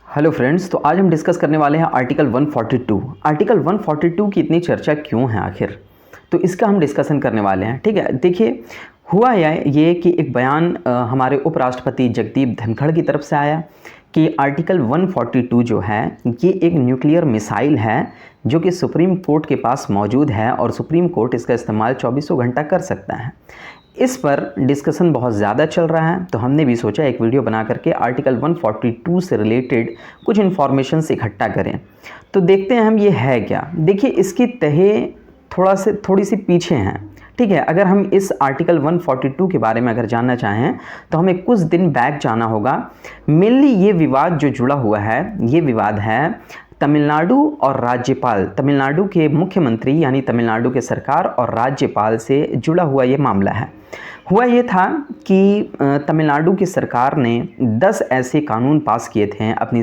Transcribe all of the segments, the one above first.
Hello friends, तो आज हम डिस्कस करने वाले हैं आर्टिकल 142। आर्टिकल 142 की इतनी चर्चा क्यों है आखिर, तो इसका हम डिस्कशन करने वाले हैं। ठीक है, देखिए हुआ ये कि एक बयान हमारे उपराष्ट्रपति जगदीप धनखड़ की तरफ से आया कि आर्टिकल 142 जो है ये एक न्यूक्लियर मिसाइल है जो कि सुप्रीम कोर्ट के पास मौजूद है और सुप्रीम कोर्ट इसका इस्तेमाल 24 घंटा कर सकता है। इस पर डिस्कशन बहुत ज़्यादा चल रहा है, तो हमने भी सोचा एक वीडियो बना करके आर्टिकल 142 से रिलेटेड कुछ इन्फॉर्मेशन इकट्ठा करें। तो देखते हैं हम ये है क्या। देखिए इसकी तहे थोड़ी सी पीछे हैं। ठीक है, अगर हम इस आर्टिकल 142 के बारे में अगर जानना चाहें तो हमें कुछ दिन बैक जाना होगा। मेनली ये विवाद जो जुड़ा हुआ है, ये विवाद है तमिलनाडु और राज्यपाल, तमिलनाडु के मुख्यमंत्री यानी तमिलनाडु के सरकार और राज्यपाल से जुड़ा हुआ ये मामला है। हुआ ये था कि तमिलनाडु की सरकार ने 10 ऐसे कानून पास किए थे अपनी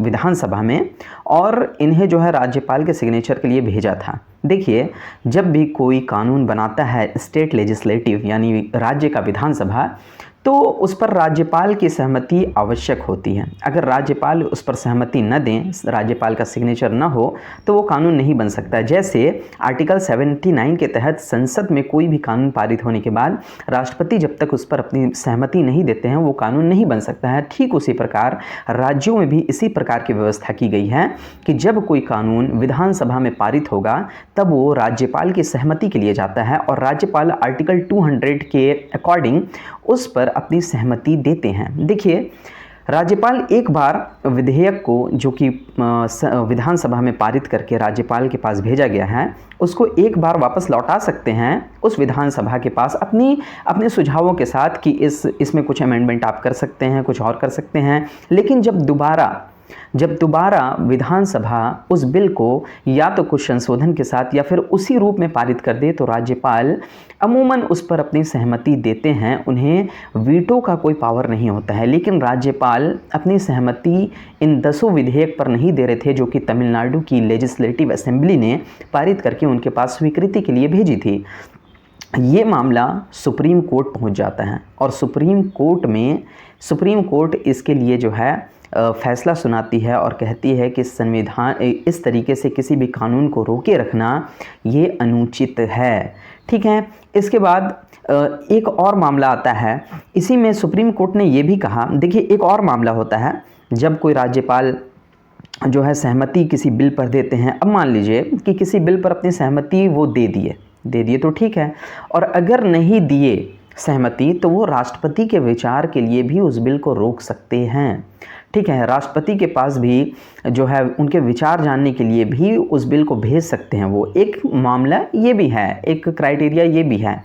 विधानसभा में और इन्हें जो है राज्यपाल के सिग्नेचर के लिए भेजा था। देखिए, जब भी कोई कानून बनाता है स्टेट लेजिस्लेटिव यानी राज्य का विधानसभा, तो उस पर राज्यपाल की सहमति आवश्यक होती है। अगर राज्यपाल उस पर सहमति न दें, राज्यपाल का सिग्नेचर न हो, तो वो कानून नहीं बन सकता। जैसे आर्टिकल 79 के तहत संसद में कोई भी कानून पारित होने के बाद राष्ट्रपति जब तक उस पर अपनी सहमति नहीं देते हैं वो कानून नहीं बन सकता है। ठीक उसी प्रकार राज्यों में भी इसी प्रकार की व्यवस्था की गई है कि जब कोई कानून विधानसभा में पारित होगा तब वो राज्यपाल की सहमति के लिए जाता है और राज्यपाल आर्टिकल 200 के अकॉर्डिंग उस पर अपनी सहमति देते हैं। देखिए, राज्यपाल एक बार विधेयक को जो कि विधानसभा में पारित करके राज्यपाल के पास भेजा गया है उसको एक बार वापस लौटा सकते हैं उस विधानसभा के पास अपने सुझावों के साथ कि इसमें कुछ अमेंडमेंट आप कर सकते हैं, कुछ और कर सकते हैं। लेकिन जब दोबारा विधानसभा उस बिल को या तो कुछ संशोधन के साथ या फिर उसी रूप में पारित कर दे तो राज्यपाल अमूमन उस पर अपनी सहमति देते हैं। उन्हें वीटो का कोई पावर नहीं होता है। लेकिन राज्यपाल अपनी सहमति इन 10 विधेयक पर नहीं दे रहे थे जो कि तमिलनाडु की लेजिस्लेटिव असेंबली ने पारित करके उनके पास स्वीकृति के लिए भेजी थी। ये मामला सुप्रीम कोर्ट पहुंच जाता है और सुप्रीम कोर्ट इसके लिए जो है फैसला सुनाती है और कहती है कि संविधान इस तरीके से किसी भी कानून को रोके रखना ये अनुचित है। ठीक है, इसके बाद एक और मामला आता है। इसी में सुप्रीम कोर्ट ने ये भी कहा, देखिए एक और मामला होता है जब कोई राज्यपाल जो है सहमति किसी बिल पर देते हैं। अब मान लीजिए कि किसी बिल पर अपनी सहमति वो दे दिए तो ठीक है, और अगर नहीं दिए सहमति तो वो राष्ट्रपति के विचार के लिए भी उस बिल को रोक सकते हैं। ठीक है, राष्ट्रपति के पास भी जो है उनके विचार जानने के लिए भी उस बिल को भेज सकते हैं। वो एक मामला ये भी है, एक क्राइटेरिया ये भी है।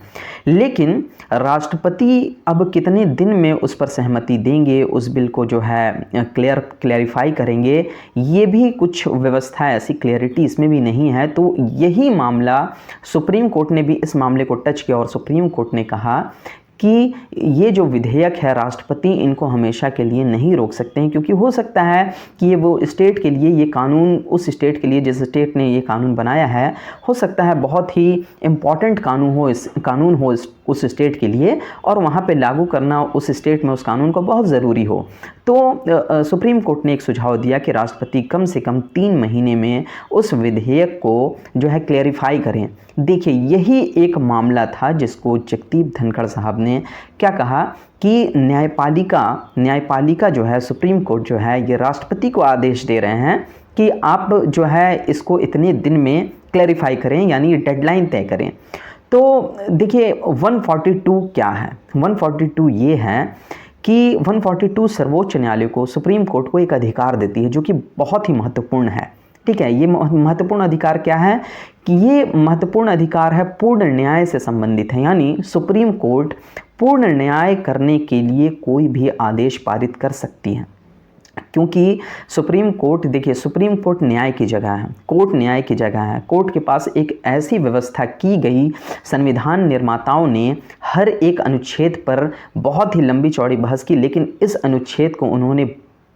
लेकिन राष्ट्रपति अब कितने दिन में उस पर सहमति देंगे, उस बिल को जो है क्लैरिफाई करेंगे, ये भी कुछ व्यवस्था ऐसी क्लैरिटी इसमें भी नहीं है। तो यही मामला सुप्रीम कोर्ट ने भी इस मामले को टच किया और सुप्रीम कोर्ट ने कहा कि ये जो विधेयक है राष्ट्रपति इनको हमेशा के लिए नहीं रोक सकते हैं, क्योंकि हो सकता है कि ये वो स्टेट के लिए ये कानून, उस स्टेट के लिए जिस स्टेट ने ये कानून बनाया है, हो सकता है बहुत ही इम्पॉर्टेंट कानून हो उस स्टेट के लिए और वहाँ पे लागू करना उस स्टेट में उस कानून को बहुत ज़रूरी हो। तो सुप्रीम कोर्ट ने एक सुझाव दिया कि राष्ट्रपति कम से कम 3 महीने में उस विधेयक को जो है क्लैरिफाई करें। देखिए, यही एक मामला था जिसको जगदीप धनखड़ साहब ने क्या कहा कि न्यायपालिका जो है, सुप्रीम कोर्ट जो है, ये राष्ट्रपति को आदेश दे रहे हैं कि आप जो है इसको इतने दिन में क्लैरिफाई करें, यानी डेडलाइन तय करें। तो देखिए 142 क्या है। 142 ये है कि 142 सर्वोच्च न्यायालय को, सुप्रीम कोर्ट को एक अधिकार देती है जो कि बहुत ही महत्वपूर्ण है। ठीक है, ये महत्वपूर्ण अधिकार क्या है कि ये महत्वपूर्ण अधिकार है पूर्ण न्याय से संबंधित है। यानी सुप्रीम कोर्ट पूर्ण न्याय करने के लिए कोई भी आदेश पारित कर सकती है, क्योंकि सुप्रीम कोर्ट, देखिए सुप्रीम कोर्ट न्याय की जगह है, कोर्ट न्याय की जगह है। कोर्ट के पास एक ऐसी व्यवस्था की गई, संविधान निर्माताओं ने हर एक अनुच्छेद पर बहुत ही लंबी चौड़ी बहस की, लेकिन इस अनुच्छेद को उन्होंने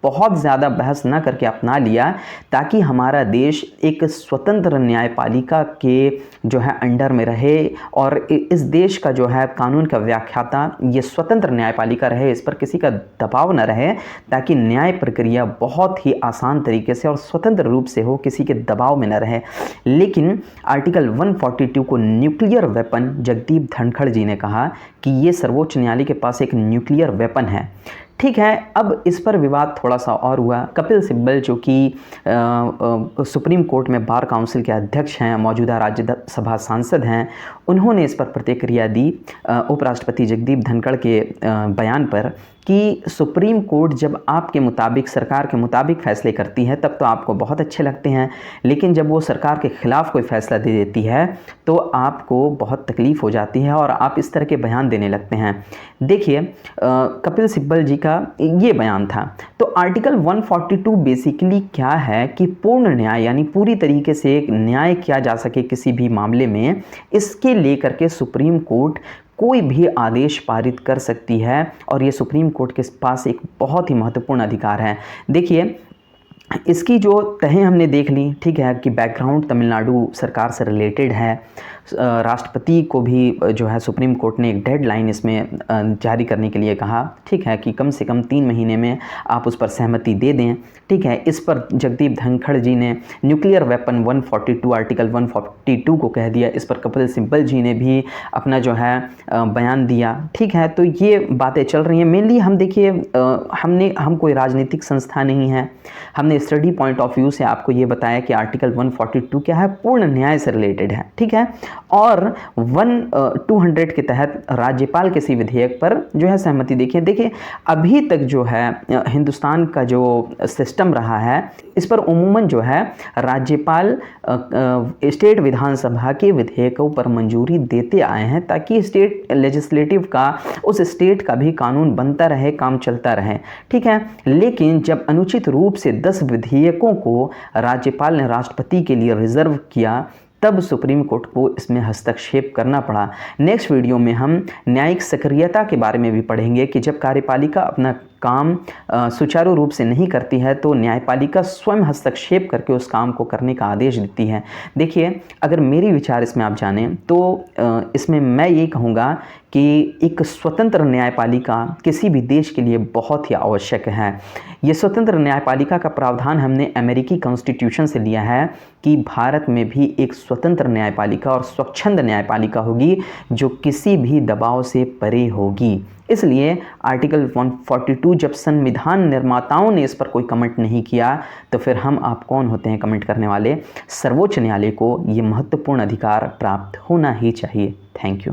बहुत ज़्यादा बहस न करके अपना लिया, ताकि हमारा देश एक स्वतंत्र न्यायपालिका के जो है अंडर में रहे और इस देश का जो है कानून का व्याख्याता ये स्वतंत्र न्यायपालिका रहे, इस पर किसी का दबाव न रहे, ताकि न्याय प्रक्रिया बहुत ही आसान तरीके से और स्वतंत्र रूप से हो, किसी के दबाव में न रहे। लेकिन आर्टिकल 142 को न्यूक्लियर वेपन, जगदीप धनखड़ जी ने कहा कि ये सर्वोच्च न्यायालय के पास एक न्यूक्लियर वेपन है। ठीक है, अब इस पर विवाद थोड़ा सा और हुआ। कपिल सिब्बल जो कि सुप्रीम कोर्ट में बार काउंसिल के अध्यक्ष हैं, मौजूदा राज्यसभा सांसद हैं, उन्होंने इस पर प्रतिक्रिया दी उपराष्ट्रपति जगदीप धनखड़ के बयान पर कि सुप्रीम कोर्ट जब आपके मुताबिक, सरकार के मुताबिक फ़ैसले करती है तब तो आपको बहुत अच्छे लगते हैं, लेकिन जब वो सरकार के ख़िलाफ़ कोई फ़ैसला दे देती है तो आपको बहुत तकलीफ़ हो जाती है और आप इस तरह के बयान देने लगते हैं। देखिए, कपिल सिब्बल जी का ये बयान था। तो आर्टिकल 142 बेसिकली क्या है कि पूर्ण न्याय, यानी पूरी तरीके से एक न्याय किया जा सके किसी भी मामले में, इसके लेकर के सुप्रीम कोर्ट कोई भी आदेश पारित कर सकती है और ये सुप्रीम कोर्ट के पास एक बहुत ही महत्वपूर्ण अधिकार है। देखिए, इसकी जो तहें हमने देख ली, ठीक है, कि बैकग्राउंड तमिलनाडु सरकार से रिलेटेड है। राष्ट्रपति को भी जो है सुप्रीम कोर्ट ने एक डेडलाइन इसमें जारी करने के लिए कहा, ठीक है, कि कम से कम 3 महीने में आप उस पर सहमति दे दें। ठीक है, इस पर जगदीप धनखड़ जी ने न्यूक्लियर वेपन 142, आर्टिकल 142 को कह दिया। इस पर कपिल सिब्बल जी ने भी अपना जो है बयान दिया। ठीक है, तो ये बातें चल रही हैं। मेनली हम देखिए, हम कोई राजनीतिक संस्था नहीं है, हमने स्टडी पॉइंट ऑफ व्यू से आपको ये बताया कि आर्टिकल 142 क्या है, पूर्ण न्याय से रिलेटेड है। ठीक है, और 200 के तहत राज्यपाल किसी विधेयक पर जो है सहमति देखिए अभी तक जो है हिंदुस्तान का जो सिस्टम रहा है, इस पर उमूमन जो है राज्यपाल स्टेट विधानसभा के विधेयकों पर मंजूरी देते आए हैं, ताकि स्टेट लेजिस्लेटिव का, उस स्टेट का भी कानून बनता रहे, काम चलता रहे। ठीक है, लेकिन जब अनुचित रूप से 10 विधेयकों को राज्यपाल ने राष्ट्रपति के लिए रिजर्व किया, तब सुप्रीम कोर्ट को इसमें हस्तक्षेप करना पड़ा। नेक्स्ट वीडियो में हम न्यायिक सक्रियता के बारे में भी पढ़ेंगे कि जब कार्यपालिका अपना काम सुचारू रूप से नहीं करती है तो न्यायपालिका स्वयं हस्तक्षेप करके उस काम को करने का आदेश देती है। देखिए, अगर मेरी विचार इसमें आप जानें तो इसमें मैं ये कहूँगा कि एक स्वतंत्र न्यायपालिका किसी भी देश के लिए बहुत ही आवश्यक है। ये स्वतंत्र न्यायपालिका का प्रावधान हमने अमेरिकी कॉन्स्टिट्यूशन से लिया है कि भारत में भी एक स्वतंत्र न्यायपालिका और स्वच्छंद न्यायपालिका होगी जो किसी भी दबाव से परे होगी। इसलिए आर्टिकल 142, जब संविधान निर्माताओं ने इस पर कोई कमेंट नहीं किया तो फिर हम आप कौन होते हैं कमेंट करने वाले। सर्वोच्च न्यायालय को ये महत्वपूर्ण अधिकार प्राप्त होना ही चाहिए। Thank you.